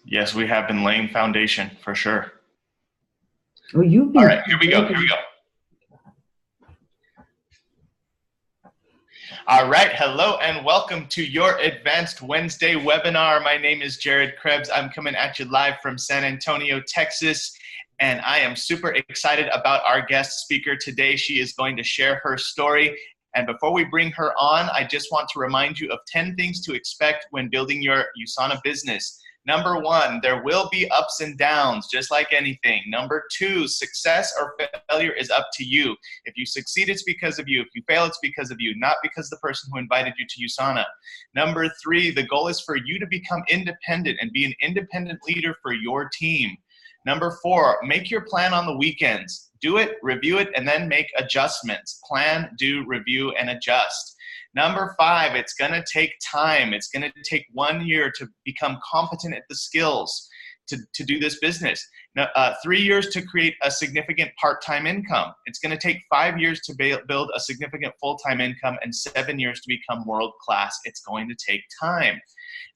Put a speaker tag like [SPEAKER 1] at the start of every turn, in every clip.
[SPEAKER 1] Yes, we have been laying foundation for sure.
[SPEAKER 2] Well, you've
[SPEAKER 1] All
[SPEAKER 2] been
[SPEAKER 1] right, here we go. Here we
[SPEAKER 2] building.
[SPEAKER 1] go. All right, hello and welcome to your Advanced Wednesday webinar. My name is Jared Krebs. I'm coming at you live from San Antonio, Texas, and I am super excited about our guest speaker today. She is going to share her story. And before we bring her on, I just want to remind you of 10 things to expect when building your USANA business. Number one, there will be ups and downs, just like anything. Number two, success or failure is up to you. If you succeed, it's because of you. If you fail, it's because of you, not because of the person who invited you to USANA. Number three, the goal is for you to become independent and be an independent leader for your team. Number four, make your plan on the weekends. Do it, review it, and then make adjustments. Plan, do, review, and adjust. Number five, it's going to take time. It's going to take 1 year to become competent at the skills to do this business. Now, 3 years to create a significant part-time income. It's going to take 5 years to build a significant full-time income and 7 years to become world-class. It's going to take time.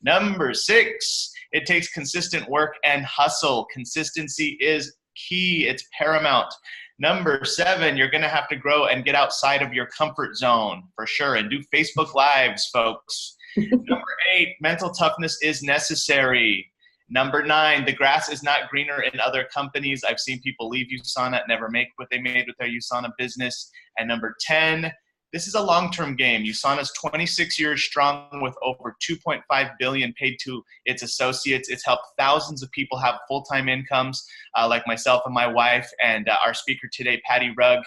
[SPEAKER 1] Number six, it takes consistent work and hustle. Consistency is key. It's paramount. Number seven, you're going to have to grow and get outside of your comfort zone for sure and do Facebook Lives, folks. Number eight, mental toughness is necessary. Number nine, the grass is not greener in other companies. I've seen people leave USANA and never make what they made with their USANA business. And number 10, this is a long-term game. USANA is 26 years strong with over $2.5 billion paid to its associates. It's helped thousands of people have full-time incomes, like myself and my wife, and our speaker today, Patty Rugg,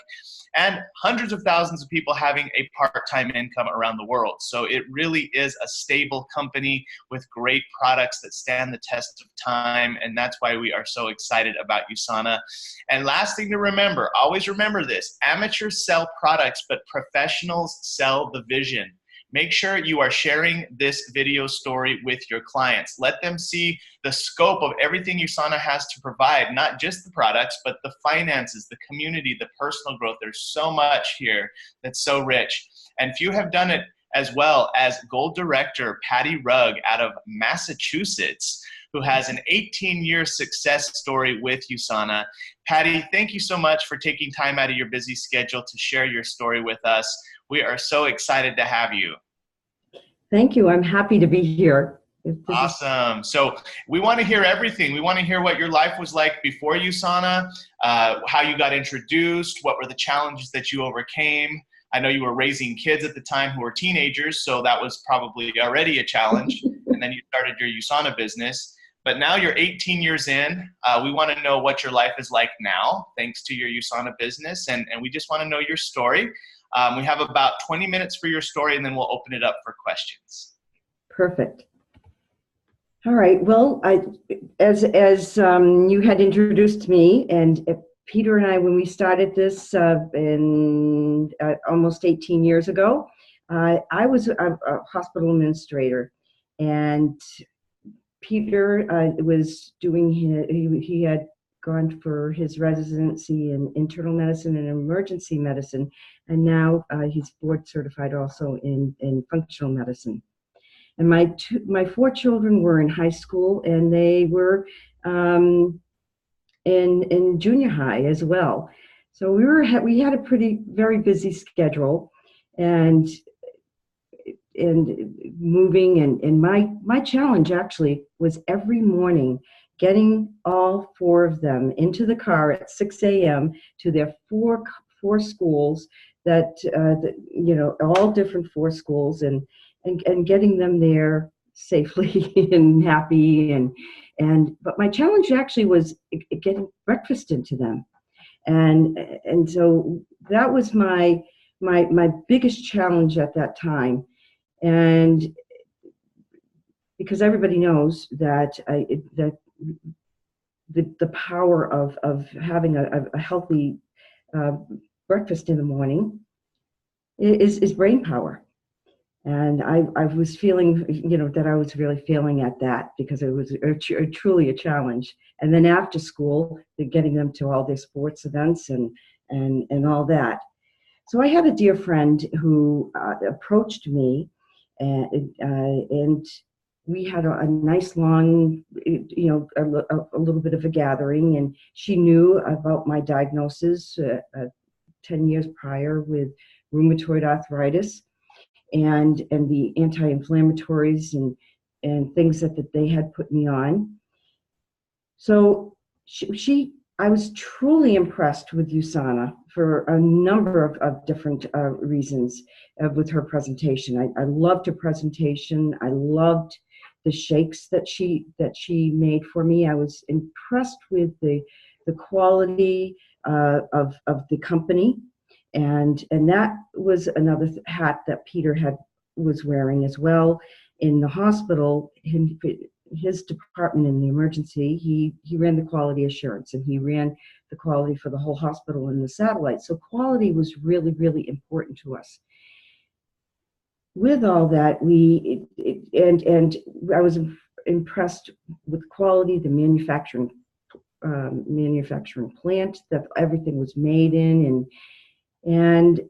[SPEAKER 1] and hundreds of thousands of people having a part-time income around the world. So it really is a stable company with great products that stand the test of time, and that's why we are so excited about USANA. And last thing to remember, always remember this, amateurs sell products, but professionals sell the vision. Make sure you are sharing this video story with your clients. Let them see the scope of everything USANA has to provide, not just the products, but the finances, the community, the personal growth. There's so much here that's so rich. And few have done it as well as Gold Director Patty Rugg out of Massachusetts, who has an 18-year success story with USANA. Patty, thank you so much for taking time out of your busy schedule to share your story with us. We are so excited to have you.
[SPEAKER 2] Thank you. I'm happy to be here.
[SPEAKER 1] Awesome. So we want to hear everything. We want to hear what your life was like before USANA, how you got introduced, what were the challenges that you overcame. I know you were raising kids at the time who were teenagers, so that was probably already a challenge. And then you started your USANA business. But now you're 18 years in. We want to know what your life is like now, thanks to your USANA business. And we just want to know your story. We have about 20 minutes for your story, and then we'll open it up for questions.
[SPEAKER 2] Perfect. All right. Well, as you had introduced me, and Peter and I, when we started this in almost 18 years ago, I was a hospital administrator, and Peter was doing he had gone for his residency in internal medicine and emergency medicine, and now he's board certified also in functional medicine. And my four children were in high school, and they were in junior high as well. So we had a very busy schedule, and moving, and my challenge actually was every morning getting all four of them into the car at 6 a.m. to their four schools that all different four schools, and getting them there safely and happy, but my challenge actually was getting breakfast into them, and so that was my biggest challenge at that time. And because everybody knows that the power of having a healthy breakfast in the morning is brain power. And I was feeling, that I was really failing at that, because it was truly a challenge. And then after school, getting them to all their sports events and all that. So I had a dear friend who approached me and we had a nice long, a little bit of a gathering, and she knew about my diagnosis 10 years prior with rheumatoid arthritis and the anti-inflammatories and things that they had put me on. So I was truly impressed with USANA for a number of different reasons with her presentation. I loved her presentation. I loved the shakes that she made for me. I was impressed with the quality of the company, and that was another hat that Peter was wearing as well. In the hospital, his department in the emergency, he ran the quality assurance, and he ran the quality for the whole hospital and the satellite. So quality was really, really important to us. With all that, and I was impressed with quality, the manufacturing plant that everything was made in, and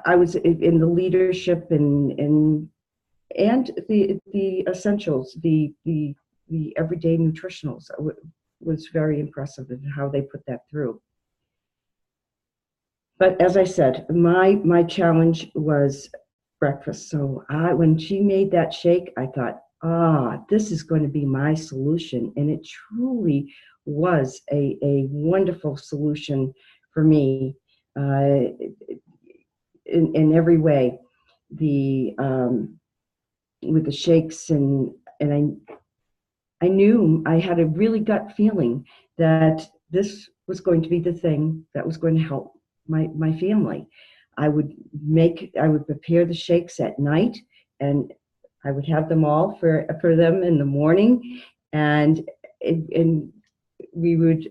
[SPEAKER 2] I was in the leadership and the essentials, the everyday nutritionals was very impressive in how they put that through. But as I said, my challenge was breakfast. So when she made that shake, I thought, this is going to be my solution. And it truly was a wonderful solution for me in every way. With the shakes, and I knew, I had a really gut feeling that this was going to be the thing that was going to help my family. I would prepare the shakes at night, and I would have them all for them in the morning, and we would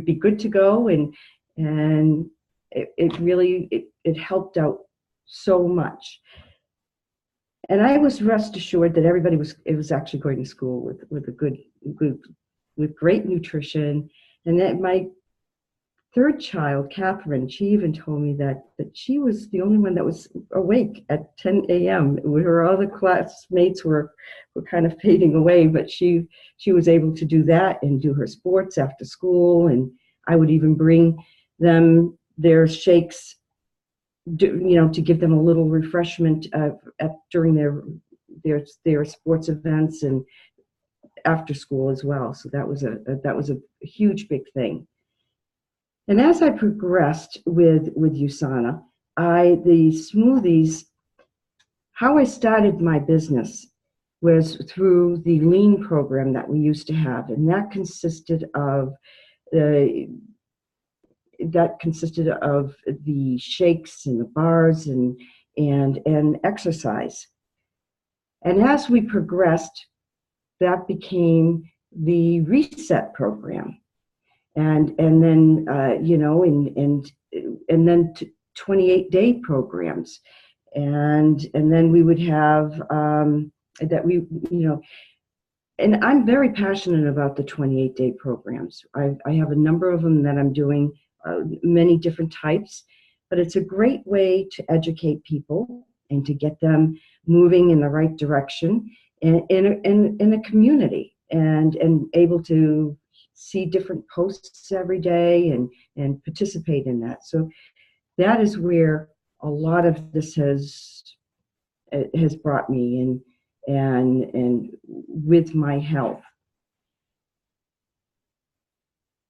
[SPEAKER 2] be good to go, and it really helped out so much. And I was rest assured that everybody was actually going to school with great nutrition. And that my third child, Catherine, she even told me that she was the only one that was awake at 10 a.m. Her other classmates were kind of fading away, but she was able to do that and do her sports after school. And I would even bring them their shakes, to give them a little refreshment during their sports events and after school as well. So that was a huge, big thing. And as I progressed with USANA, the smoothies, how I started my business was through the lean program that we used to have, and that consisted of the shakes and the bars and exercise. And as we progressed, that became the reset program, and then and then 28-day programs, and then we would have and I'm very passionate about the 28-day programs. I have a number of them that I'm doing, many different types, but it's a great way to educate people and to get them moving in the right direction in a community, and able to see different posts every day and participate in that. So that is where a lot of this has brought me and with my health.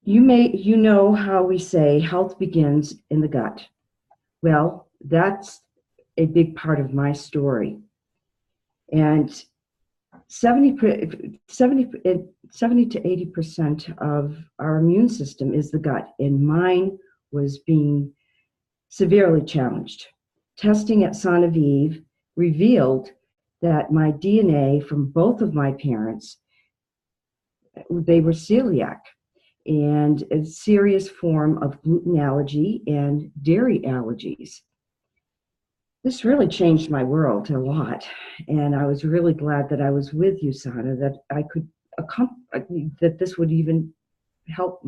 [SPEAKER 2] You know how we say health begins in the gut. Well, that's a big part of my story. And 70 to 80% of our immune system is the gut, and mine was being severely challenged. Testing at Sainte Vive revealed that my DNA from both of my parents, they were celiac, and a serious form of gluten allergy and dairy allergies. This really changed my world a lot, and I was really glad that I was with USANA, that I could that this would even help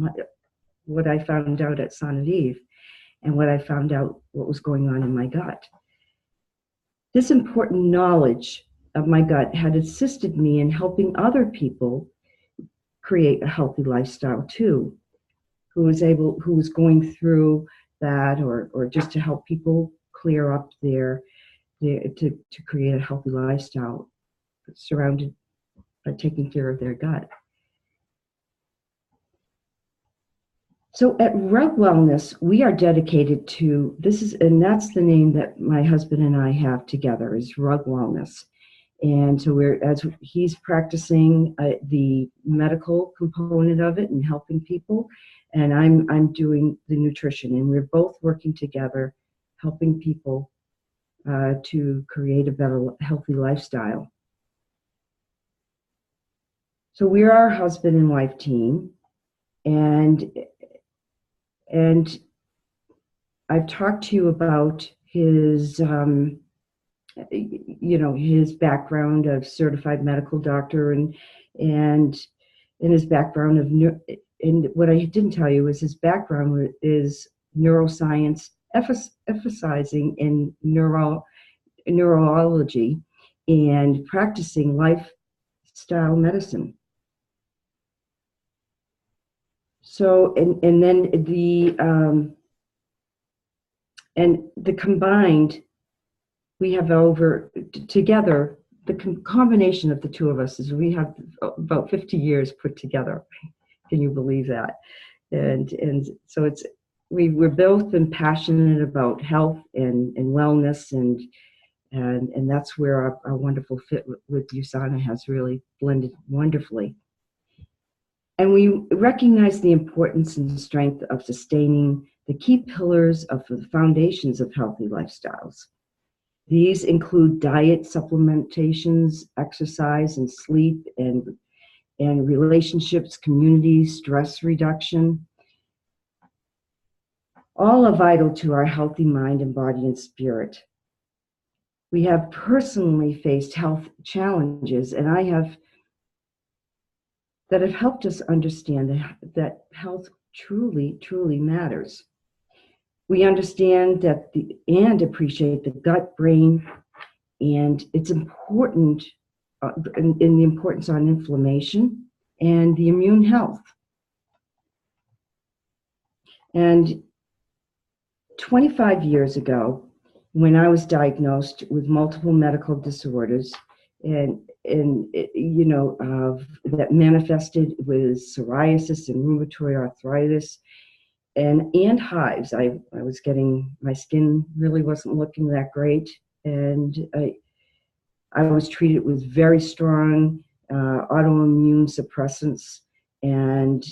[SPEAKER 2] what I found out at Sainte Vive and what I found out what was going on in my gut. This important knowledge of my gut had assisted me in helping other people create a healthy lifestyle too, who was going through that, or just to help people clear up to create a healthy lifestyle surrounded by taking care of their gut. So at Rug Wellness, we are dedicated to and that's the name that my husband and I have together, is Rug Wellness. And so as he's practicing the medical component of it and helping people, and I'm doing the nutrition, and we're both working together, helping people to create a better, healthy lifestyle. So we're our husband and wife team, and I've talked to you about his his background of certified medical doctor, and his background and what I didn't tell you is his background is neuroscience, emphasizing in neurology and practicing lifestyle medicine. So, and then the combined, we have together, the combination of the two of us is we have about 50 years put together. Can you believe that? And so we're both been passionate about health and wellness, and that's where our wonderful fit with USANA has really blended wonderfully. And we recognize the importance and strength of sustaining the key pillars of the foundations of healthy lifestyles. These include diet, supplementations, exercise, and sleep, and relationships, community, stress reduction. All are vital to our healthy mind and body and spirit. We have personally faced health challenges, and that have helped us understand that health truly, truly matters. We understand and appreciate the gut brain and its important in the importance on inflammation and the immune health. And 25 years ago, when I was diagnosed with multiple medical disorders, that manifested with psoriasis and rheumatoid arthritis and hives. I was getting, my skin really wasn't looking that great, and I was treated with very strong autoimmune suppressants, and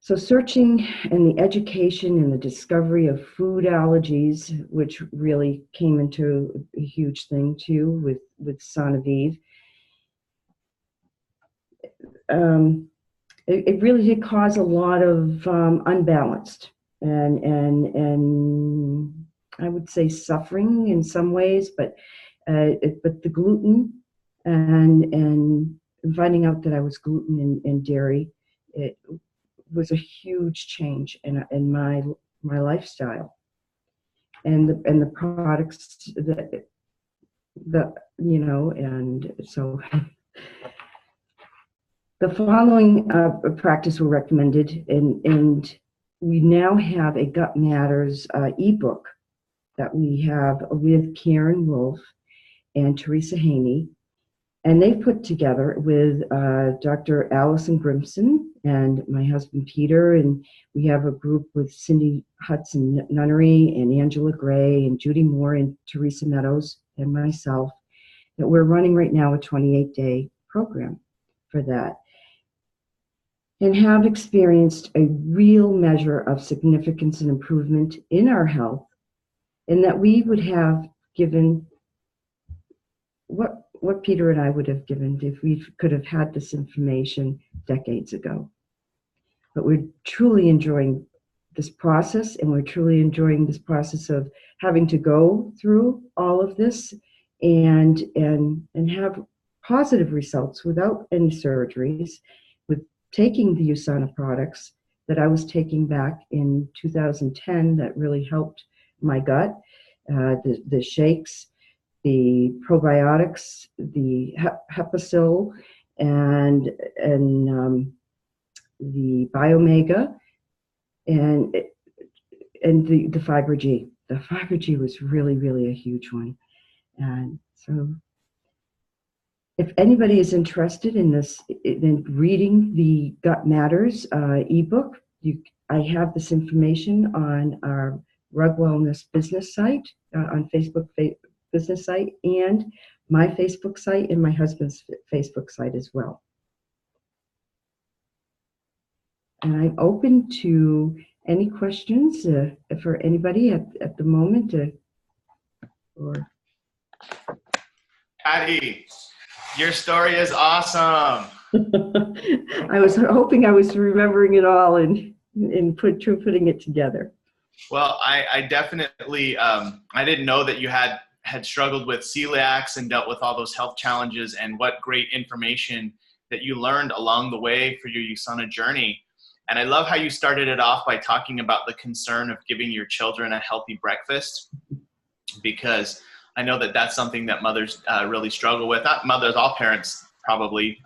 [SPEAKER 2] so searching and the education and the discovery of food allergies, which really came into a huge thing too with Son of Eve. It really did cause a lot of unbalanced and I would say suffering in some ways, but the gluten and finding out that I was gluten and dairy, it was a huge change in my lifestyle, and the products and so the following practice were recommended, and we now have a Gut Matters ebook that we have with Karen Wolf and Teresa Haney. And they've put together with Dr. Allison Grimson and my husband Peter, and we have a group with Cindy Hudson Nunnery and Angela Gray and Judy Moore and Teresa Meadows and myself, that we're running right now a 28-day program for that, and have experienced a real measure of significance and improvement in our health, and that we would have given what Peter and I would have given if we could have had this information decades ago. But we're truly enjoying this process, and we're truly enjoying this process of having to go through all of this and have positive results without any surgeries, with taking the USANA products that I was taking back in 2010 that really helped my gut. The shakes, the probiotics, the Hepacil, and the Biomega, and the Fiber G. The Fiber G was really, really a huge one. And so if anybody is interested in this, in reading the Gut Matters ebook, I have this information on our Rug Wellness business site, on Facebook business site, and my Facebook site, and my husband's Facebook site as well. And I'm open to any questions for anybody at the moment. Or
[SPEAKER 1] Patty, your story is awesome.
[SPEAKER 2] I was hoping I was remembering it all and putting it together.
[SPEAKER 1] Well, I definitely, I didn't know that you had struggled with celiacs and dealt with all those health challenges, and what great information that you learned along the way for your USANA journey. And I love how you started it off by talking about the concern of giving your children a healthy breakfast, because I know that that's something that mothers really struggle with. Not mothers, all parents probably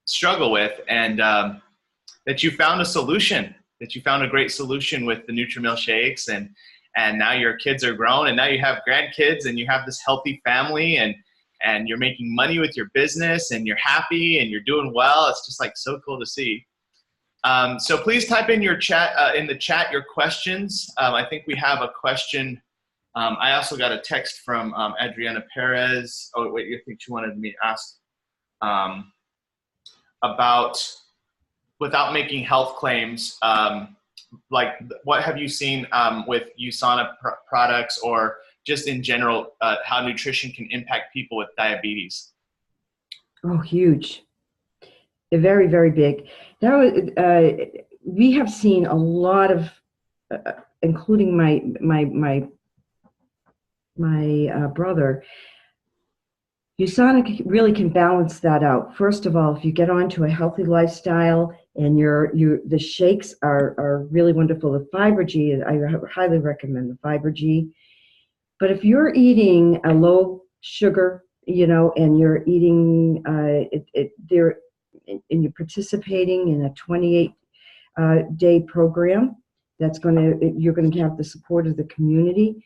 [SPEAKER 1] struggle with, and that you found a solution, that you found a great solution with the Nutrimil shakes, and now your kids are grown, and now you have grandkids, and you have this healthy family, and you're making money with your business, and you're happy, and you're doing well. It's just like so cool to see. So please type in your chat, in the chat, your questions. I think we have a question. I also got a text from Adriana Perez. Oh, wait, I think she wanted me to ask about, without making health claims, like what have you seen with USANA products, or just in general, how nutrition can impact people with diabetes?
[SPEAKER 2] Oh, huge. Very, very big. That was, we have seen a lot of, including my brother. USANA really can balance that out. First of all, if you get onto a healthy lifestyle, and the shakes are really wonderful. The Fiber G, I highly recommend the Fiber G. But if you're eating a low sugar, and you're eating and you're participating in a 28-day program, you're going to have the support of the community.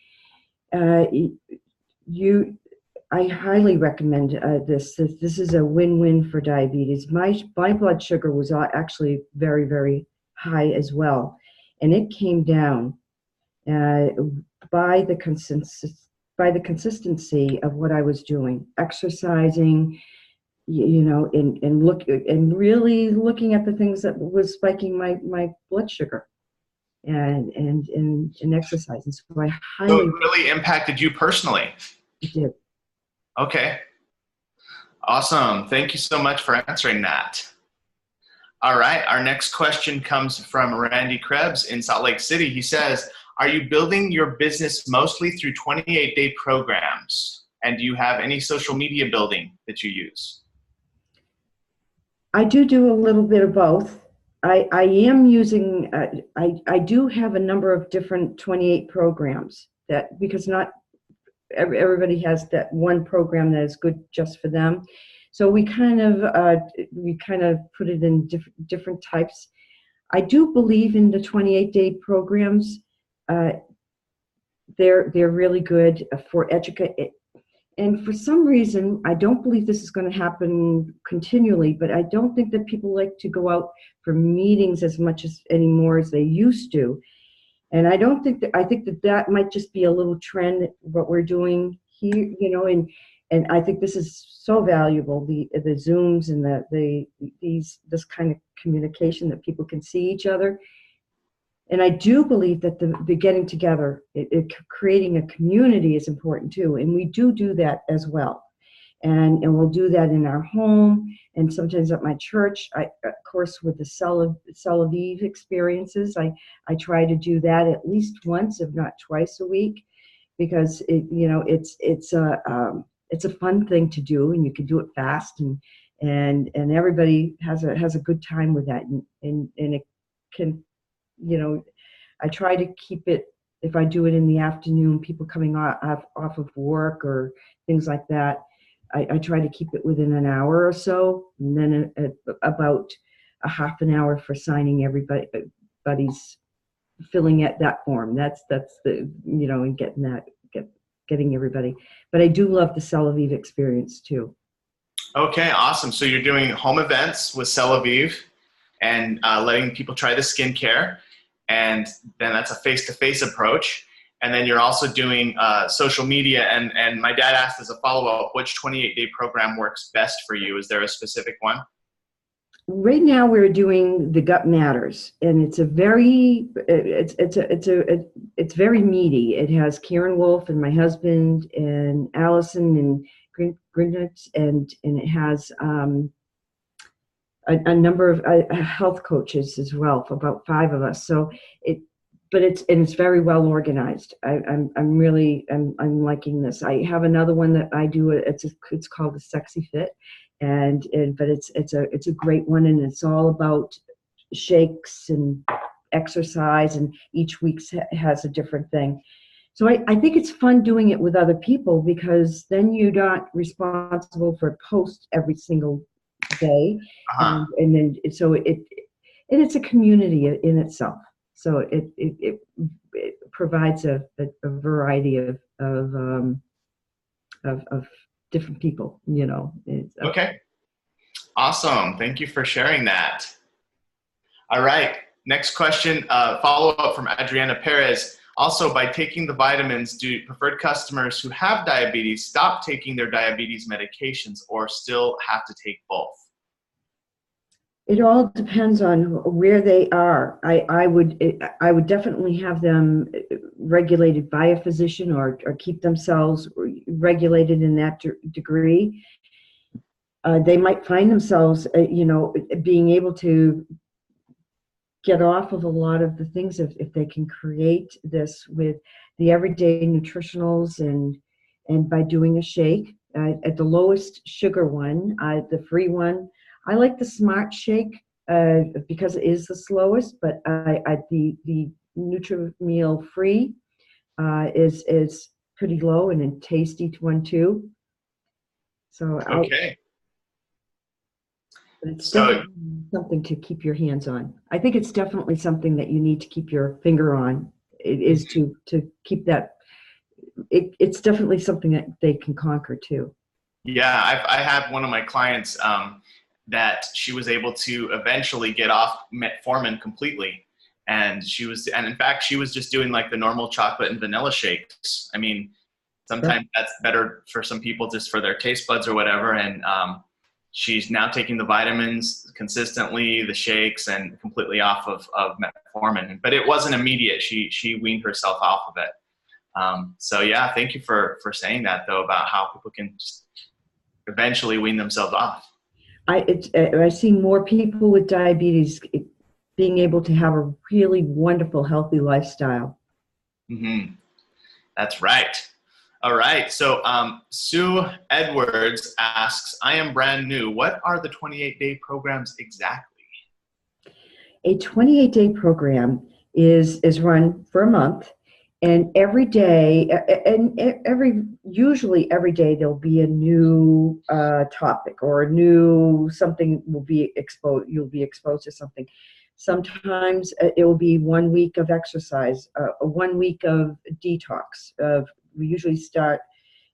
[SPEAKER 2] I highly recommend this. This is a win-win for diabetes. My blood sugar was actually very, very high as well, and it came down by the consistency of what I was doing, exercising, and really looking at the things that was spiking my blood sugar, and exercising. So I highly.
[SPEAKER 1] So it really impacted you personally.
[SPEAKER 2] It did.
[SPEAKER 1] Okay. Awesome. Thank you so much for answering that. All right. Our next question comes from Randy Krebs in Salt Lake City. He says, are you building your business mostly through 28-day programs? And do you have any social media building that you use?
[SPEAKER 2] I do a little bit of both. I am using, I do have a number of different 28 programs because not everybody has that one program that is good just for them. So we kind of put it in different types. I do believe in the 28-day programs. They're really good for educate. And for some reason, I don't believe this is going to happen continually, but I don't think that people like to go out for meetings as much anymore as they used to. And I think that might just be a little trend, what we're doing here, and I think this is so valuable, the Zooms and this kind of communication that people can see each other. And I do believe that the getting together, creating a community is important too. And we do that as well. And we'll do that in our home and sometimes at my church. Of course, with the Cell Aviv experiences, I try to do that at least once, if not twice a week, because it's a fun thing to do, and you can do it fast, and everybody has a good time with that, and it can, you know, I try to keep it, if I do it in the afternoon, people coming off of work or things like that, I try to keep it within an hour or so, and then about a half an hour for signing everybody's filling at that form. That's the, and getting everybody. But I do love the Tel Aviv experience too.
[SPEAKER 1] Okay, awesome. So you're doing home events with Tel Aviv and letting people try the skincare, and then that's a face-to-face approach. And then you're also doing social media. And my dad asked as a follow-up, which 28-day program works best for you? Is there a specific one?
[SPEAKER 2] Right now we're doing the Gut Matters, and it's very meaty. It has Karen Wolf and my husband and Allison and Grinnet, and it has a number of health coaches as well, for about 5 of us. So it's very well organized. I'm liking this. I have another one that I do. It's called the Sexy Fit, but it's a great one, and it's all about shakes and exercise, and each week has a different thing. So I think it's fun doing it with other people, because then you're not responsible for a post every single day,
[SPEAKER 1] Uh-huh.
[SPEAKER 2] and it's a community in itself. So it provides a variety of different people.
[SPEAKER 1] Okay, awesome. Thank you for sharing that. All right, next question, follow-up from Adriana Perez. Also, by taking the vitamins, do preferred customers who have diabetes stop taking their diabetes medications or still have to take both?
[SPEAKER 2] It all depends on where they are. I would definitely have them regulated by a physician, or keep themselves regulated in that degree. They might find themselves, being able to get off of a lot of the things if they can create this with the everyday nutritionals, and by doing a shake at the lowest sugar one, the free one. I like the Smart Shake because it is the slowest, but the Nutri-Meal Free is pretty low and a tasty one too. So
[SPEAKER 1] Okay.
[SPEAKER 2] it's
[SPEAKER 1] So
[SPEAKER 2] definitely something to keep your hands on. I think it's definitely something that you need to keep your finger on. It is to keep that. It's definitely something that they can conquer too.
[SPEAKER 1] yeah, I have one of my clients that she was able to eventually get off metformin completely. And in fact, she was just doing like the normal chocolate and vanilla shakes. I mean, sometimes that's better for some people just for their taste buds or whatever. And she's now taking the vitamins consistently, the shakes, and completely off of metformin. But it wasn't immediate. She weaned herself off of it. So yeah, thank you for saying that though, about how people can just eventually wean themselves off.
[SPEAKER 2] I see more people with diabetes being able to have a really wonderful, healthy lifestyle.
[SPEAKER 1] Mm-hmm. That's right. All right. So Sue Edwards asks, I am brand new. What are the 28-day programs exactly?
[SPEAKER 2] A 28-day program is run for a month, and every day, usually every day there'll be a new topic, or a new something will be exposed. You'll be exposed to something. Sometimes it will be 1 week of exercise, 1 week of detox. We usually start,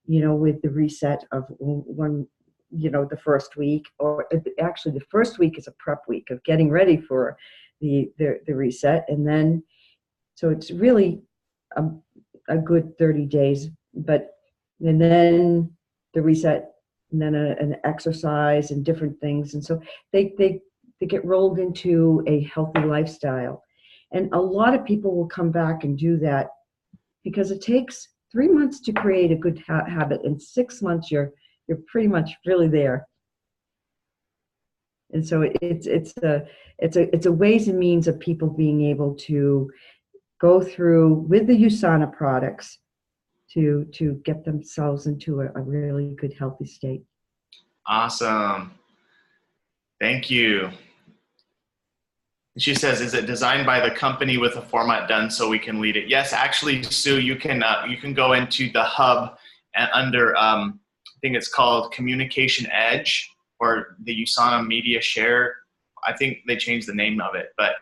[SPEAKER 2] with the reset of one, the first week, or actually the first week is a prep week of getting ready for the reset, and then so it's really a good 30 days, and then the reset, and then an exercise and different things, and so they get rolled into a healthy lifestyle. And a lot of people will come back and do that, because it takes 3 months to create a good habit, and 6 months you're pretty much really there. And so it's a ways and means of people being able to go through with the USANA products to get themselves into a really good, healthy state.
[SPEAKER 1] Awesome. Thank you. She says, is it designed by the company with a format done so we can lead it? Yes, actually, Sue, you can go into the hub and under, I think it's called Communication Edge or the USANA Media Share. I think they changed the name of it, but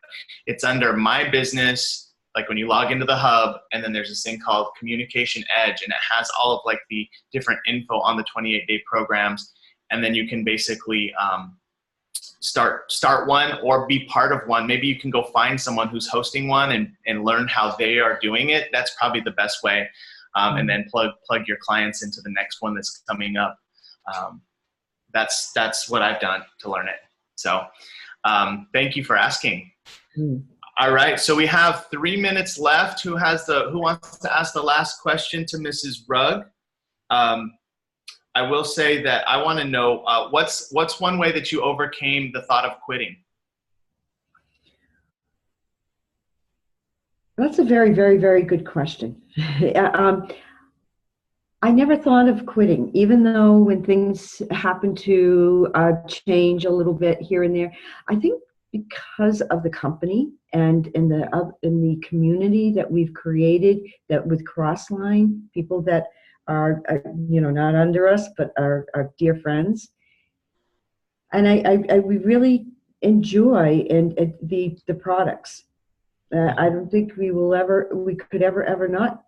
[SPEAKER 1] it's under My Business, like when you log into the hub, and then there's this thing called Communication Edge, and it has all of like the different info on the 28-day programs, and then you can basically start one or be part of one. Maybe you can go find someone who's hosting one and learn how they are doing it. That's probably the best way. And then plug your clients into the next one that's coming up. That's what I've done to learn it. So thank you for asking. All right, so we have 3 minutes left. Who wants to ask the last question to Mrs. Rugg? I will say that I want to know what's one way that you overcame the thought of quitting?
[SPEAKER 2] That's a very, very, very good question. I never thought of quitting, even though when things happen to change a little bit here and there. I think because of the company and in the community that we've created, that with Crossline, people that are not under us, but are dear friends. And we really enjoy the products. I don't think we could ever not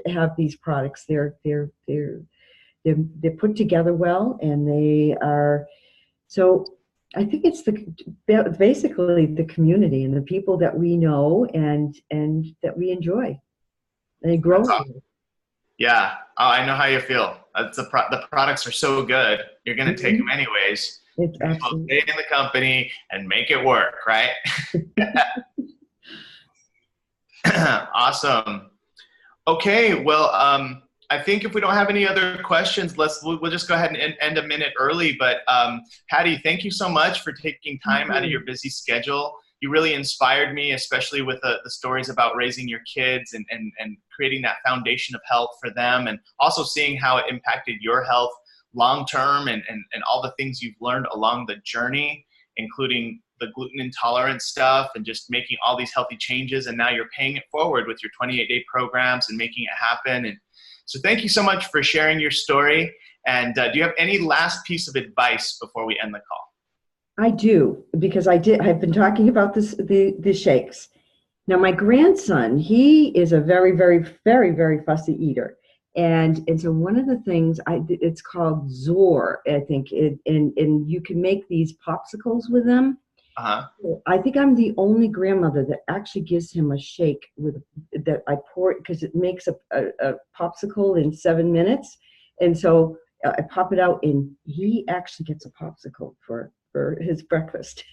[SPEAKER 2] have these products. They're put together well, and they are. So I think it's basically the community and the people that we know and that we enjoy. They grow.
[SPEAKER 1] Yeah, I know how you feel. The products are so good, you're going to take them anyways.
[SPEAKER 2] It's
[SPEAKER 1] absolutely. Stay in the company and make it work, right? Awesome. Okay, well, I think if we don't have any other questions, we'll just go ahead and end a minute early. But Patty, thank you so much for taking time out of your busy schedule. You really inspired me, especially with the stories about raising your kids and creating that foundation of health for them, and also seeing how it impacted your health long term and all the things you've learned along the journey, including the gluten intolerance stuff and just making all these healthy changes. And now you're paying it forward with your 28-day programs and making it happen. And so thank you so much for sharing your story. And do you have any last piece of advice before we end the call?
[SPEAKER 2] I do, because I've been talking about the shakes. Now, my grandson, he is a very, very, very, very fussy eater. And so one of the things, it's called Zor, I think, and you can make these popsicles with them.
[SPEAKER 1] Uh-huh.
[SPEAKER 2] I think I'm the only grandmother that actually gives him a shake that I pour it, because it makes a popsicle in 7 minutes. And so I pop it out, and he actually gets a popsicle for his breakfast.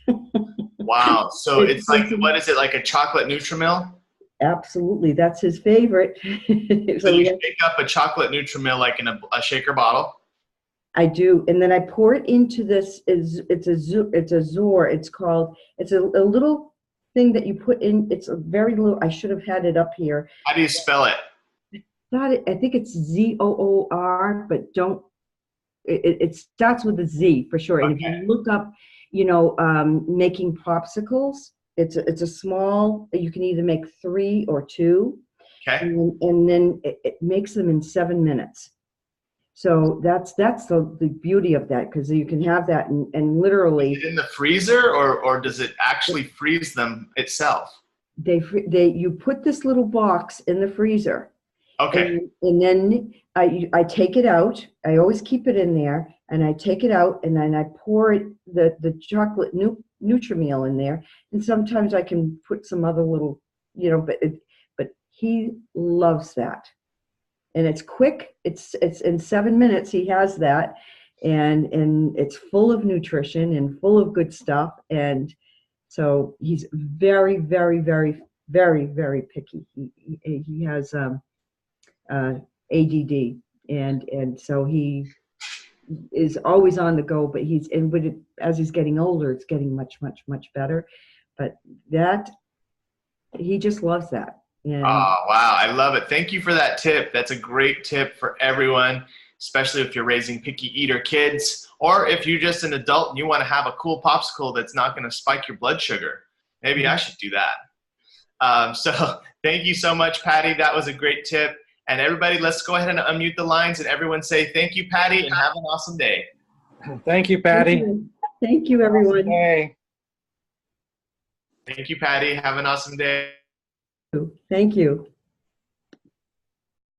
[SPEAKER 1] Wow. So it's like, what is it, like a chocolate Nutrimil?
[SPEAKER 2] Absolutely. That's his favorite.
[SPEAKER 1] So you shake up a chocolate Nutrimil like in a shaker bottle?
[SPEAKER 2] I do. And then I pour it into this. It's a Zor. It's a little thing that you put in. It's a very little. I should have had it up here.
[SPEAKER 1] How do you spell it?
[SPEAKER 2] I think it's Zoor, but don't. It starts with a Z for sure.
[SPEAKER 1] Okay.
[SPEAKER 2] And if you look up, making popsicles, it's a small. You can either make 3 or 2.
[SPEAKER 1] Okay.
[SPEAKER 2] And then it makes them in 7 minutes. So that's the beauty of that, because you can have that and literally.
[SPEAKER 1] Is it in the freezer, or does it actually freeze them itself?
[SPEAKER 2] You put this little box in the freezer.
[SPEAKER 1] Okay.
[SPEAKER 2] And then I take it out. I always keep it in there, and I take it out, and then I pour the chocolate Nutrimil in there. And sometimes I can put some other little, but he loves that. And it's quick. It's in 7 minutes. He has that, and it's full of nutrition and full of good stuff. And so he's very, very, very, very, very picky. He has ADD, and so he is always on the go. But as he's getting older, it's getting much, much, much better. But he just loves that.
[SPEAKER 1] Oh, wow. I love it. Thank you for that tip. That's a great tip for everyone, especially if you're raising picky eater kids, or if you're just an adult and you want to have a cool popsicle that's not going to spike your blood sugar. Maybe I should do that. So thank you so much, Patty. That was a great tip. And everybody, let's go ahead and unmute the lines and everyone say thank you, Patty, and have an awesome day.
[SPEAKER 3] Thank you, Patty.
[SPEAKER 2] Thank you, everyone.
[SPEAKER 3] Awesome day.
[SPEAKER 1] Thank you, Patty. Have an awesome day.
[SPEAKER 2] Thank you.